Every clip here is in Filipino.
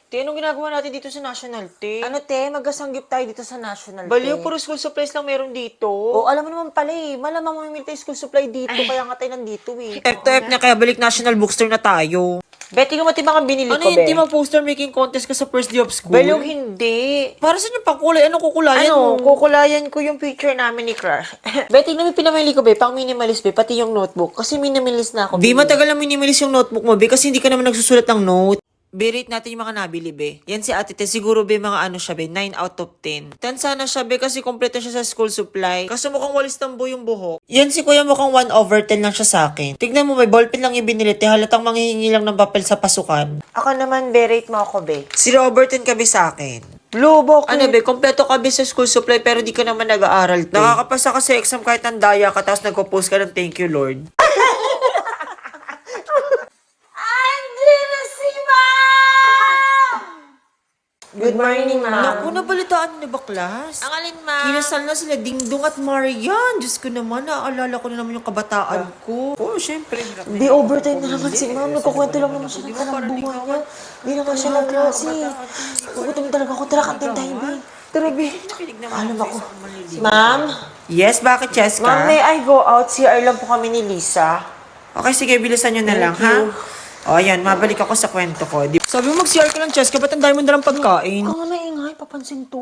Te, anong ginagawa natin dito sa National, te? Ano te, magkasanggip tayo dito sa National Baliw, te. puro school supplies lang meron dito. O, alam mo naman pala eh. Malamang mamimili tayo school supply dito, kaya nga tayo nandito eh. F to F na kaya balik National Bookstore na tayo. Betty, mati ba ang binili Ano ko, yung be? team poster making contest ka sa first day of school? Baliw, hindi. Para saan yung pangkulay? Anong kukulayan Ano, mo? kukulayan ko yung picture namin ni Crush. Betty, namin pinamili ko, be, pang minimalist, be, pati yung notebook. Kasi minimalist na ako, Be, be. matagal lang minimalist yung notebook mo, be, kasi hindi ka naman nagsusulat ng note. Be, rate natin yung mga nabili, be. Yan si Ate Te, siguro, be, mga ano siya, be, 9 out of 10. 10 sana siya, be, kasi kompleto siya sa school supply. Kaso mukhang walis tambo yung buhok. Yan si Kuya mukhang 1 over 10 lang siya sa akin. Tignan mo, may ballpen lang yung binili, te, halatang manghihingi lang ng papel sa pasukan. Ako naman, be, rate mo ako, be. 0 over 10 ka, be, sa akin. Lobo, Ano be, kompleto ka be sa school supply pero di ka naman nag-aaral, te. Nakakapasa ka sa exam kahit ang daya ka tapos nagpo-post ka ng thank you, Lord. Andrea na si Ma'am! Good morning, Ma'am. Naku, nabalitaan ni Baklas. Ang alin, Ma'am? Kinasal na sila Dingdong at Marian. Diyos ko naman, naaalala ko na naman yung kabataan ko. Oo, syempre. Di overtime na naman si Ma'am. Nagkukwento lang naman siya ng talang buhay niya. Di naman siya ng klase. Gugutom talaga ako. Tara, kantin tayo, be. Tara, be. Alam ako. Ma'am? Yes, bakit, Cheska? Ma'am, may I go out? CR lang po kami ni Lisa. Okay, sige, bilisan nyo na lang, Thank you. ha? O, ayan, mabalik ako sa kwento ko. Sabi mo mag-CR ka lang, Cheska, ba't ang dami mo dalang pagkain? Ikaw nga maingay, papansin to.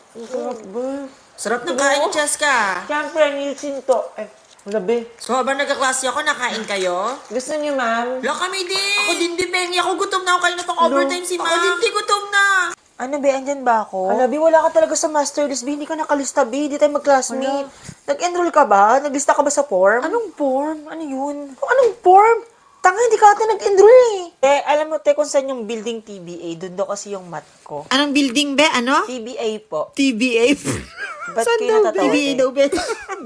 Ang sarap, be. Sarap ng kain, Cheska. Siyempre, nilsin to. Labi. So, habang nagkaklase ako, nakain kayo? Gusto niyo, ma'am? Wala kami din. Ako din, Bengi. Ako gutom na ako. Kayo na pang overtime si Ma'am. Ako din, di gutom na. Ano, be? Andyan ba ako? Hala, be, wala ka talaga sa master list, be. Hindi ka nakalista, be. Hindi tayo mag-classmate. Nag-enroll ka ba? Naglista ka ba sa form? Anong form? Ano yun? Anong form? Tanga, hindi ka ata nag-enroll eh. Alam mo, te, kung saan yung building TBA, doon daw kasi yung mat ko. Anong building, be? Ano? TBA po. TBA. Ba't Saan kayo daw, natatawa, TBA te? daw, be?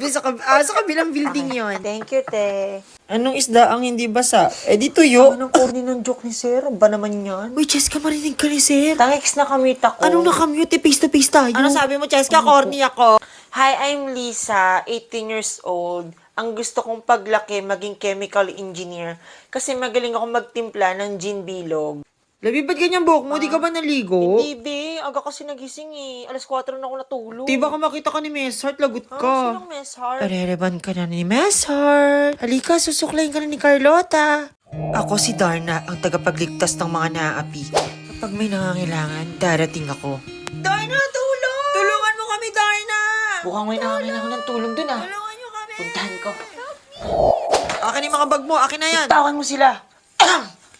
Sa kabilang building yon. Thank you, te. Anong isda ang hindi basa? Eh, di tuyo. Anong corny ng joke ni Sir? Ba naman yan? Uy, Cheska, marinig ka ni Sir. Tangix na kamit ako. Anong nakamute? Face to face tayo. Ano sabi mo, Cheska? Corny ako. Hi, I'm Lisa, 18 years old. Ang gusto kong paglaki, maging chemical engineer. Kasi magaling ako magtimpla ng gin bilog. Labi, ba't ganyan buhok mo? Di ka ba naligo? Hindi, be. Aga kasi nagising eh. Alas 4 na ako natulog. Di ba ka makita ka ni Miss Heart? Lagot Ah, ka. sinong mess heart? Parereban ka na ni Miss Heart. Halika, susuklayin ka na ni Carlota. Ako si Darna, ang tagapagligtas ng mga naapi. Kapag may nangangailangan, darating ako. Darna, tulong! Tulungan mo kami, Darna! Mukhang may nangangailangan ng tulong dun ah. Tulungan nyo kami! Puntahan ko. Akin yung mga bag mo, akin na yan. Bitawan mo sila.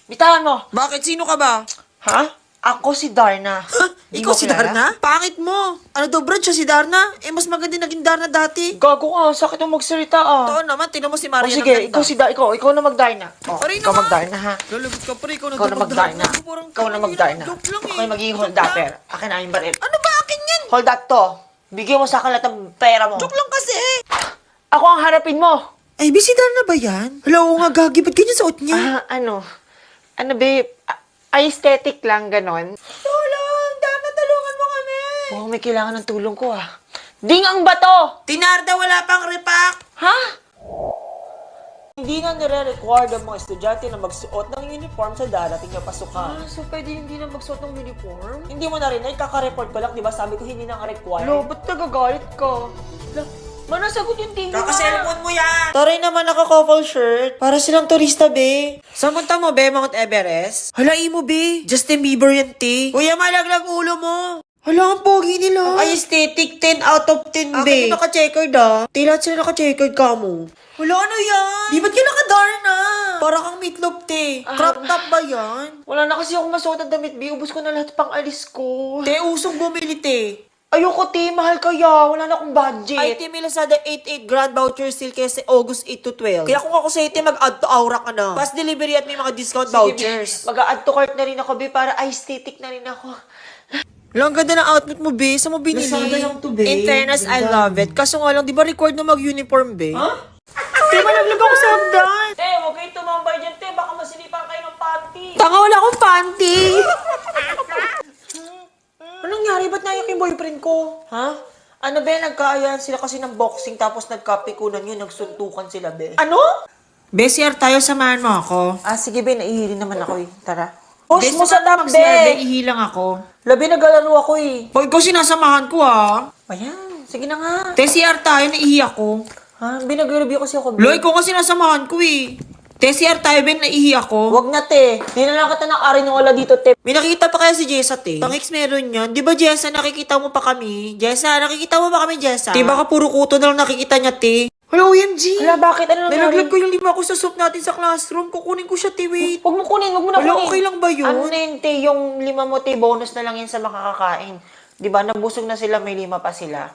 Bitawan mo. Bakit? Sino ka ba? Ha? Ako si Darna. Di Ikaw mo si kilala? Darna? Pangit mo. Ano daw, Brad, siya si Darna? Eh, mas maganda naging Darna dati. Gago ka. Sakit ang magsalita ah. Totoo naman, tinan mo si O Maria. sige, ikaw na mag-Darna. O, Aray ikaw naman. mag-Darna ha. Lalagot ka pa rin, ikaw Ikaw na mag-Darna. Ikaw na mag-Darna. Joke lang eh. Ako yung magiging hold upper. Akin na yung baril. Ano ba akin yan? Hold up to. Bigyan mo sa akin lahat ng pera mo. Joke lang kasi. Ako ang harapin mo. Ay, busy Darna ba yan? Hala, oo nga, Gagi. Ba't ganyan suot niya? Ano babe? Aesthetic lang, ganon. Tulong! Darna, tulungan mo kami! Oh, may kailangan ng tulong ko ah. Ding ang bato! Tinarda, wala pang repack! Ha? Hindi na nire-require ang mga estudyante na magsuot ng uniform sa darating na pasukan. So pwede hindi na magsuot ng uniform? Hindi mo narinig, kaka-report ko lang, di ba? Sabi ko hindi na require. Lo, ba't nagagalit ka? Manasagot yung tingin Kaka-cellphone mo yan! Taray naman naka-couple shirt. Para silang turista, be. Saan punta mo, be? Mount Everest? Hala, mo, be. Justin Bieber yan, te. Kuya, malaglag ulo mo. Hala, ang pogi nila. Ay, aesthetic, 10 out of 10, be. Akin naka-checkered, ah. Te, lahat sila naka-checkered ka mo. Hala, ano yan? Di ba't ka naka-Darna? Para kang meatloaf, te. Crop top ba yan? Wala na kasi ako masuot ng damit, B. Ubus ko na lahat pang alis ko. Te, usong bumili, te. Ayoko, te. Mahal kaya. Wala na akong budget. Ay, te, may Lazada 88 grand voucher sale kasi August 8 to 12. Kaya kung ako sa'yo, te, mag-add to aura ka na. Fast delivery at may mga discount vouchers. Mag-a-add to cart na rin ako, B. Para aesthetic na rin ako. Lang ganda ng outfit mo, be. Saan mo binili? Lazada lang to, be. In fairness, I love it. Kaso nga lang, di ba required na mag-uniform, be? Ha? Te, malaglag ako sa hagdan. Te, huwag kayong tumambay dyan, te. Baka masilipan kayo ng panty. Tanga, wala akong panty. Anong nangyari? Ba't naiyak yung boyfriend ko? Ha? Ano be, nagkaayaan sila kasi ng boxing tapos nagkapikunan yun, nagsuntukan sila be. Ano? Be, CR tayo, samahan mo ako. Ah, sige be, naihili naman ako eh. Tara. Be, Push mo sa top mag-CR, be, be! ihilang ako. Labi, naglalaro ako eh. Pag ikaw sinasamahan ko, ha? Ayan, sige na nga. Te, CR tayo, naihi ako. Ha, binag-review kasi ako be. Lo, ikaw kasi nasamahan ko, eh. Te, CR tayo, Ben, naihi ako. Wag na te. Hindi na lang kita nakarinola dito te. May nakita pa kaya si Jessa, te? Pang-ex meron yun. Di ba, Jessa, nakikita mo pa kami? Jessa, nakikita mo ba kami, Jessa? Di baka puro kuto na lang nakikita niya, te? Hala, OMG! Hala, bakit? Ano nangyari? Nalaglag ko yung 5 ko sa soup natin sa classroom. Kukunin ko siya, te, wait. Huwag mo kunin, huwag mo na Hala, kunin. okay lang ba yun? Ano na yun, te, yung 5 mo, te, bonus na lang yan sa makakakain. Di ba, nabusog na sila, may 5 pa sila.